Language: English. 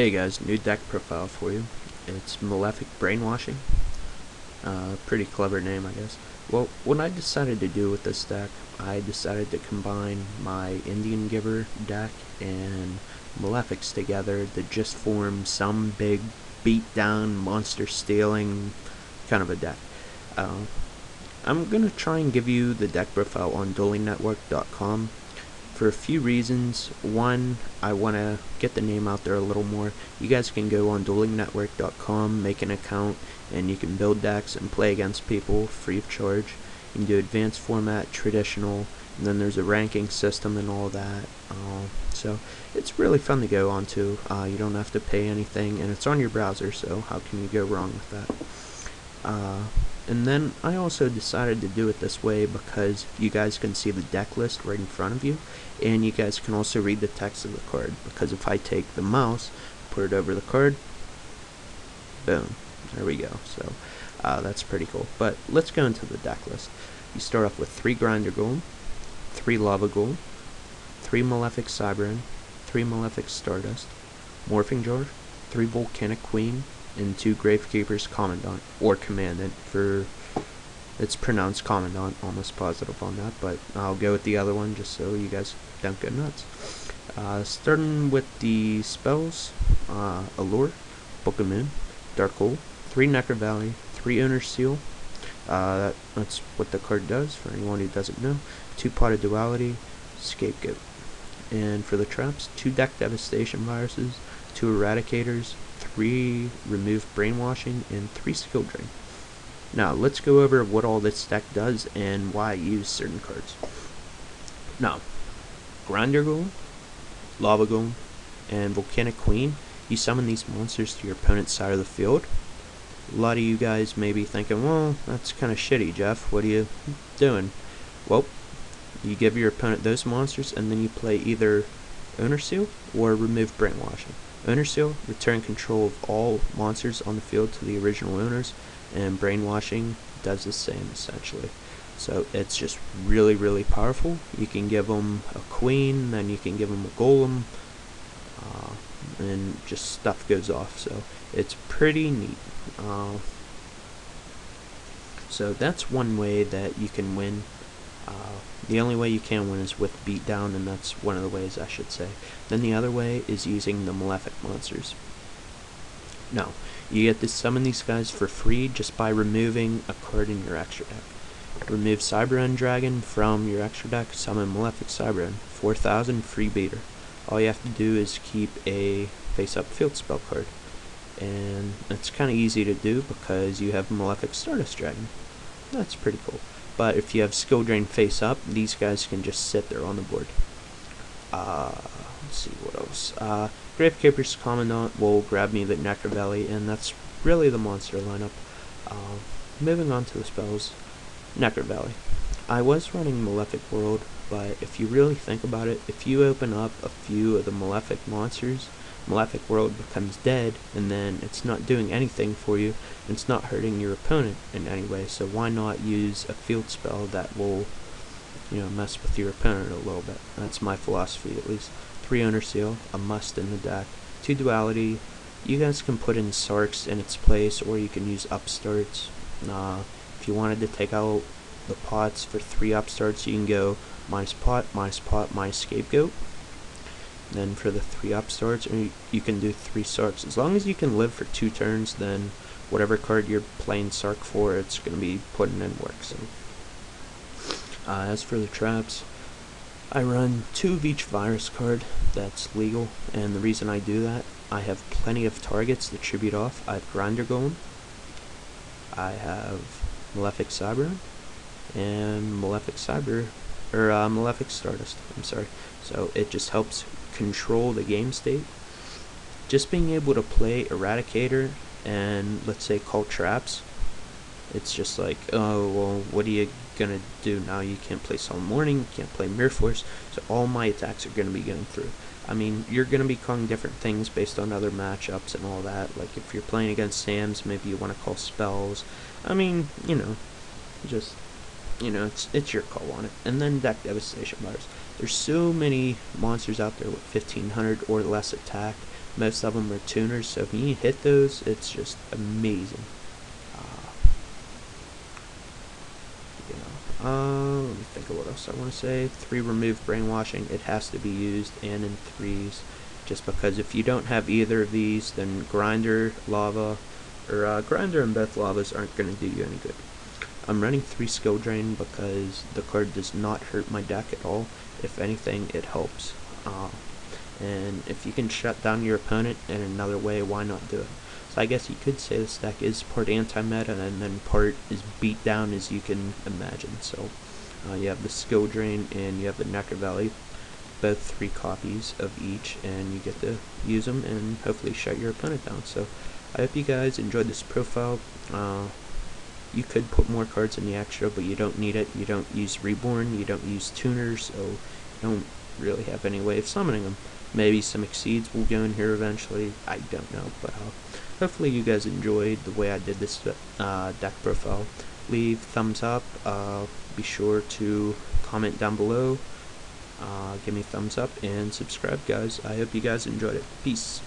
Hey guys, new deck profile for you. It's Malefic Brainwashing. Pretty clever name, I guess. Well, what I decided to do with this deck, I decided to combine my Indian Giver deck and Malefics together to just form some big beatdown, monster stealing kind of a deck. I'm going to try and give you the deck profile on duelingnetwork.com for a few reasons. One, I want to get the name out there a little more. You guys can go on duelingnetwork.com, make an account, and you can build decks and play against people free of charge. You can do advanced format, traditional, and then there's a ranking system and all that. So it's really fun to go on to. You don't have to pay anything, and it's on your browser, so how can you go wrong with that? And then I also decided to do it this way because you guys can see the deck list right in front of you, and you guys can also read the text of the card, because if I take the mouse, put it over the card, boom, there we go. So that's pretty cool. But let's go into the deck list. You start off with 3 Grinder Golem, 3 Lava Golem, 3 Malefic Cyberin, 3 Malefic Stardust, Morphing Jar, 3 Volcanic Queen, and 2 Gravekeeper's Commandant, or Commandant, for it's pronounced Commandant, almost positive on that, but I'll go with the other one just so you guys don't go nuts. Starting with the spells, Allure, Book of Moon, Dark Hole, 3 Necro Valley, 3 Owner's Seal, that's what the card does for anyone who doesn't know, 2 Potted Duality, Scapegoat. And for the traps, 2 Deck Devastation Viruses, 2 Eradicators, 3 Remove Brainwashing, and 3 Skill Drain. Now, let's go over what all this deck does and why I use certain cards. Now, Grinder Golem, Lava Golem, and Volcanic Queen, you summon these monsters to your opponent's side of the field. A lot of you guys may be thinking, well, that's kind of shitty, Jeff. What are you doing? Well, you give your opponent those monsters, and then you play either Owner Seal or Remove Brainwashing. Owner Seal, return control of all monsters on the field to the original owners, and Brainwashing does the same, essentially. So it's just really, really powerful. You can give them a queen, then you can give them a golem, and just stuff goes off. So it's pretty neat. So that's one way that you can win. The only way you can win is with beatdown, and that's one of the ways, I should say. Then the other way is using the Malefic monsters. Now, you get to summon these guys for free just by removing a card in your extra deck. Remove Cyberin Dragon from your extra deck, summon Malefic Cyberin, 4000 free beater. All you have to do is keep a face-up field spell card. And it's kind of easy to do because you have Malefic Stardust Dragon. That's pretty cool. But if you have Skill Drain face up, these guys can just sit there on the board. Let's see what else. Gravekeeper's Commandant will grab me the Necro Valley, and that's really the monster lineup. Moving on to the spells. Necro Valley. I was running Malefic World, but if you really think about it, if you open up a few of the Malefic monsters, Malefic World becomes dead, and then it's not doing anything for you, and it's not hurting your opponent in any way. So why not use a field spell that will, mess with your opponent a little bit? That's my philosophy, at least. 3 Owner Seal, a must in the deck. 2 Duality. You guys can put in Sarks in its place, or you can use Upstarts. If you wanted to take out the pots for 3 Upstarts, you can go minus pot, minus Scapegoat. Then for the 3 Upstarts, you can do 3 Sarks. As long as you can live for 2 turns, then whatever card you're playing Sark for, it's going to be putting in work. So, as for the traps, I run 2 of each virus card that's legal, and the reason I do that, I have plenty of targets to tribute off. I have Grinder Golem, I have Malefic Cyberin, and Malefic Stardust, I'm sorry. So it just helps control the game state. Just being able to play Eradicator and, let's say, call traps, it's just like, oh, well, what are you gonna do now? You can't play Solemn Warning, you can't play Mirror Force, so all my attacks are gonna be going through. I mean, you're gonna be calling different things based on other matchups and all that. Like if you're playing against Sam's, maybe you want to call spells. I mean, just it's your call on it. And then Deck Devastation Virus. There's so many monsters out there with 1500 or less attack. Most of them are tuners, so if you hit those, it's just amazing. Let me think of what else I want to say. 3, remove brainwashing. It has to be used, and in 3s, just because if you don't have either of these, then grinder, lava, or grinder and both lavas aren't going to do you any good. I'm running 3 skill drain because the card does not hurt my deck at all. If anything, it helps. And if you can shut down your opponent in another way, why not do it? So I guess you could say this deck is part anti-meta and then part as beat down as you can imagine. So you have the skill drain and you have the Nectar Valley, both 3 copies of each, and you get to use them and hopefully shut your opponent down. So I hope you guys enjoyed this profile. You could put more cards in the extra, but you don't need it. You don't use Reborn, you don't use Tuners, so you don't really have any way of summoning them. Maybe some Exceeds will go in here eventually, I don't know, but hopefully you guys enjoyed the way I did this deck profile. Leave thumbs up, be sure to comment down below, give me thumbs up, and subscribe guys. I hope you guys enjoyed it. Peace.